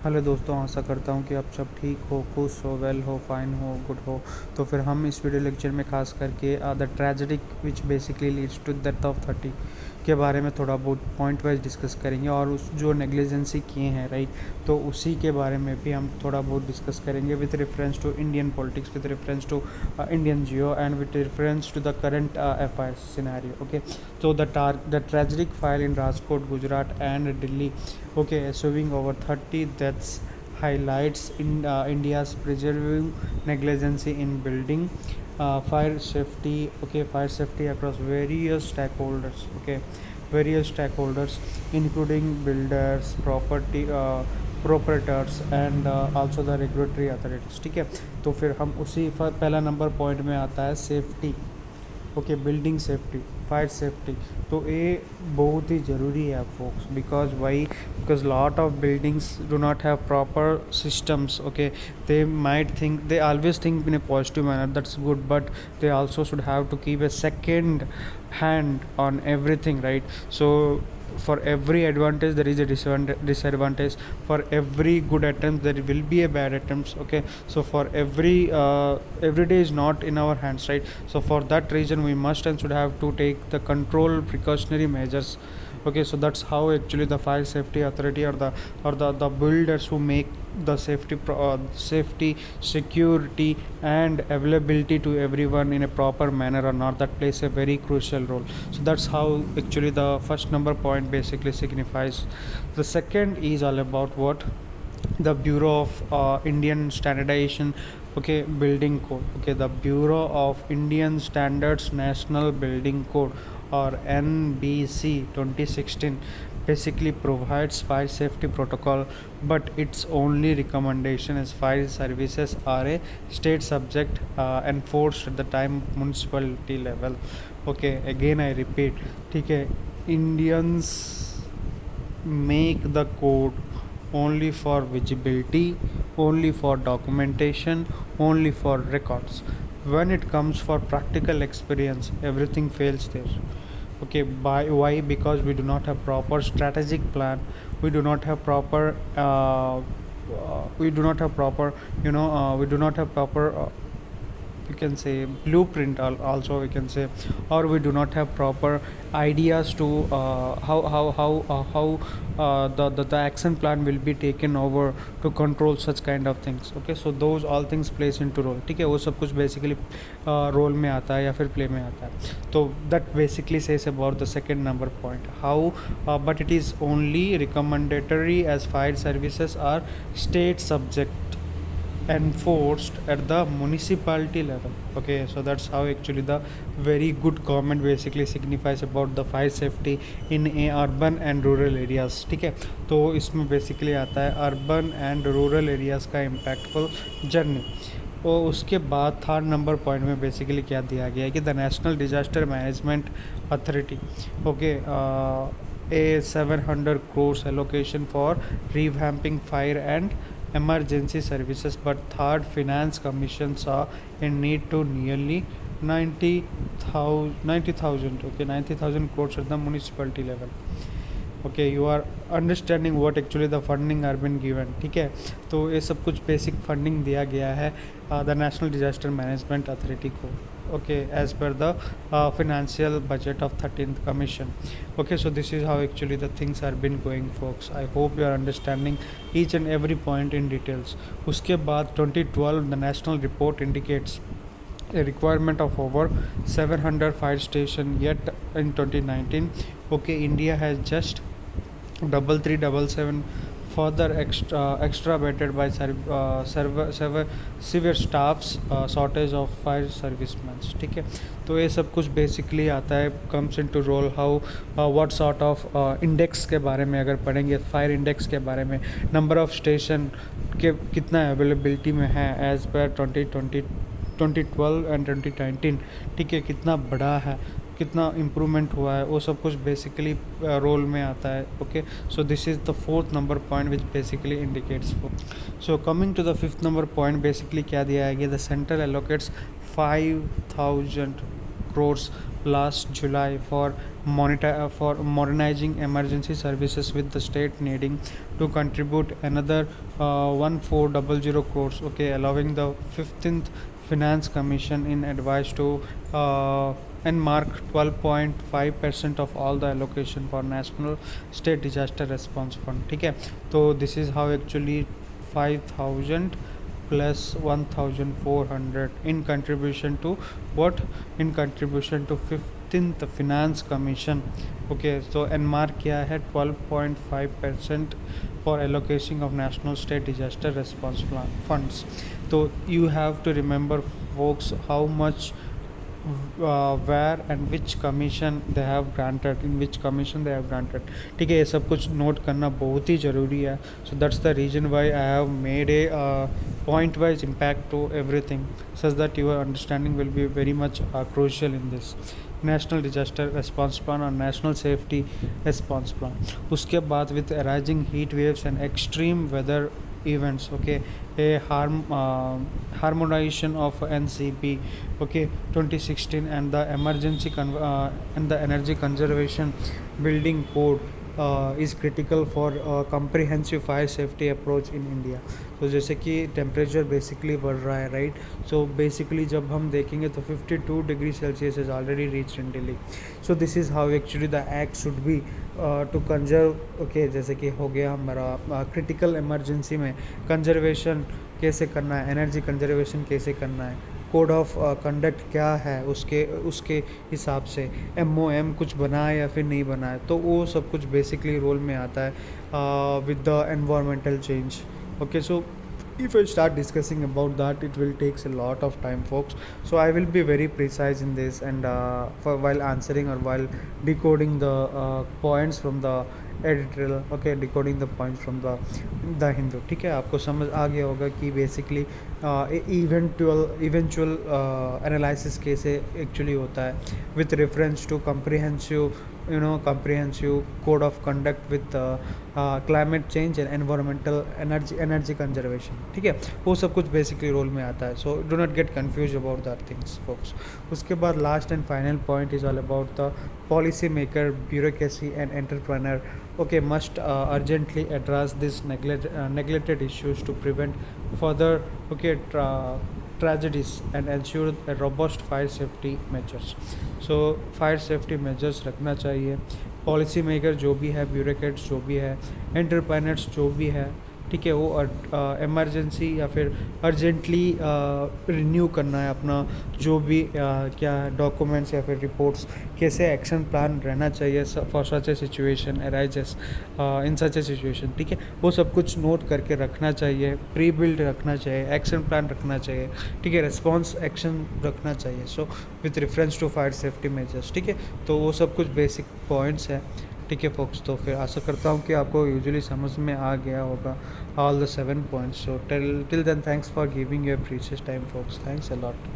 Hello दोस्तों, आशा करता हूँ कि आप सब ठीक हो, खुश हो, वेल हो, फाइन हो, गुड हो। तो फिर हम इस वीडियो लेक्चर में खास करके the tragedy which basically leads to death of 30 के बारे में थोड़ा बहुत पॉइंट वाइज डिस्कस करेंगे, और उस जो नेग्लिजेंसी किए हैं राइट, तो उसी के बारे में भी हम थोड़ा बहुत डिस्कस करेंगे with reference to Indian politics, with reference to Indian geo and with reference to the current affairs scenario. Okay, so the tragic fire in Rajkot, Gujarat and Delhi, okay, assuming over 30 deaths, highlights in India's preserving negligence in building fire safety. Okay, fire safety across various stakeholders. Okay, various stakeholders including builders, property proprietors and also the regulatory authorities. ठीक है, तो फिर हम उसी पहला number point में आता है safety. Okay, building safety, fire safety. तो ये बहुत ही ज़रूरी है folks, because why, because lot of buildings do not have proper systems. Okay, they might think, they always think in a positive manner, that's good, but they also should have to keep a second hand on everything, right? So for every advantage there is a disadvantage, for every good attempt there will be a bad attempts. Okay, so for every day is not in our hands, right? So for that reason we must and should have to take the control precautionary measures. Okay, so that's how actually the fire safety authority, or the builders who make the safety, security and availability to everyone in a proper manner or not, that plays a very crucial role. So that's how actually the first number point basically signifies. The second is all about what? The Bureau of Indian Standardization. Okay, building code. Okay, the Bureau of Indian Standards National Building Code, or NBC 2016, basically provides fire safety protocol, but its only recommendation is fire services are a state subject, enforced at the time municipality level. Okay, again I repeat, ठीक है, Indians make the code only for visibility, only for documentation, only for records. When it comes for practical experience, everything fails there. Okay, by why? Because we do not have proper strategic plan, we do not have proper we do not have proper, we do not have proper we can say blueprint also we can say, or we do not have proper ideas to how the action plan will be taken over to control such kind of things. Okay, so those all things plays into role. ठीक है, वो सब कुछ basically role में आता है या फिर प्ले में आता है. तो that basically says about the second number point, how but it is only recommendatory as fire services are state subject enforced at the municipality level. Okay, so that's how actually the very good government basically signifies about the fire safety in a urban and rural areas. ठीक है, तो इसमें basically आता है urban and rural areas का impactful journey. और उसके बाद थर्ड नंबर पॉइंट में बेसिकली क्या दिया गया है कि the national disaster management authority, okay, a 700 crores allocation for revamping fire and emergency services, but third finance commission saw a need to nearly 90,000 okay 90,000 crores at the municipality level. Okay, you are understanding what actually the funding are been given. ठीक है, तो ये सब कुछ basic funding दिया गया है the national disaster management authority को. Okay, as per the financial budget of 13th commission. Okay, so this is how actually the things are been going, folks. I hope you are understanding each and every point in details. उसके बाद 2012 the national report indicates a requirement of over 700 fire station, yet in 2019, okay, India has just 3377, further extravated by severe staffs shortage of fire servicemen. ठीक है, तो ये सब कुछ basically आता है comes into role how what sort of index के बारे में अगर पढ़ेंगे, फायर इंडेक्स के बारे में, नंबर ऑफ स्टेशन के कितना अवेलेबिलिटी में है एज पर 2012 एंड 2019. ठीक है, कितना बड़ा है, कितना इम्प्रूवमेंट हुआ है, वो सब कुछ बेसिकली रोल में आता है. Okay, so this is the fourth number point which basically indicates. So coming to the fifth number point, basically क्या दिया है कि the central allocates 5,000 crores last July for modernizing emergency services, with the state needing to contribute another 1400 crores, okay, allowing the 15th Finance Commission in advice to and mark 12.5% of all the allocation for National State Disaster Response Fund. ठीक है, तो this is how actually 5,000 plus 1,400 in contribution to what? In contribution to 15th Finance Commission. Okay, so NMAR क्या है? 12.5% for allocation of National State Disaster Response Funds. So you have to remember, folks, how much, where and which commission they have granted, in which commission they have granted. ठीक है, ये सब कुछ note करना बहुत ही ज़रूरी है. So that's the reason why I have made a point wise impact to everything, such that your understanding will be very much crucial in this National Disaster Response Plan or National Safety Response Plan. उसके बाद with arising heat waves and extreme weather events, okay, a harmonization of NCP, okay, 2016, and the and the energy conservation building code is critical for comprehensive fire safety approach in India. तो जैसे कि temperature basically बढ़ रहा है, right. So basically जब हम देखेंगे तो 52 degree Celsius is already reach in Delhi. So this is how actually the act should be to conserve. Okay, जैसे कि हो गया हमारा क्रिटिकल इमरजेंसी में कंजर्वेशन कैसे करना है, एनर्जी कंजर्वेशन कैसे करना है, कोड ऑफ कंडक्ट क्या है, उसके हिसाब से MOM कुछ बना है या फिर नहीं बना है, तो वो सब कुछ बेसिकली रोल में आता है with the environmental change. Okay, so if I start discussing about that, it will takes a lot of time, folks. So I will be very precise in this, and while answering or while decoding the points from the editorial, okay, decoding the points from the Hindu. ठीक है, आपको समझ आ गया होगा कि basically eventual analysis कैसे actually होता है with reference to comprehensive code of conduct with climate change and environmental energy conservation. ठीक है, वो सब कुछ बेसिकली रोल में आता है. So do not get confuse about that things, folks. उसके बाद last and final point is all about the policy maker, bureaucracy and entrepreneur. Okay, must urgently address this neglected issues to prevent further, okay, tragedies and ensure a robust fire safety measures. So fire safety measures रखना चाहिए. Policy maker जो भी है, bureaucrats जो भी है, entrepreneurs जो भी है, ठीक है, वो इमरजेंसी या फिर अर्जेंटली रिन्यू करना है अपना जो भी क्या डॉक्यूमेंट्स या फिर रिपोर्ट्स, कैसे एक्शन प्लान रहना चाहिए for such A situation arises in such A situation. ठीक है, वो सब कुछ नोट करके रखना चाहिए, प्री बिल्ड रखना चाहिए, एक्शन प्लान रखना चाहिए, ठीक है, रिस्पॉन्स एक्शन रखना चाहिए. So with reference to fire safety measures. ठीक है, तो वो सब कुछ बेसिक पॉइंट्स है. ठीक है फोक्स, तो फिर आशा करता हूँ कि आपको यूजुअली समझ में आ गया होगा all the 7 points. So till then, thanks for giving your precious time, folks. Thanks a lot.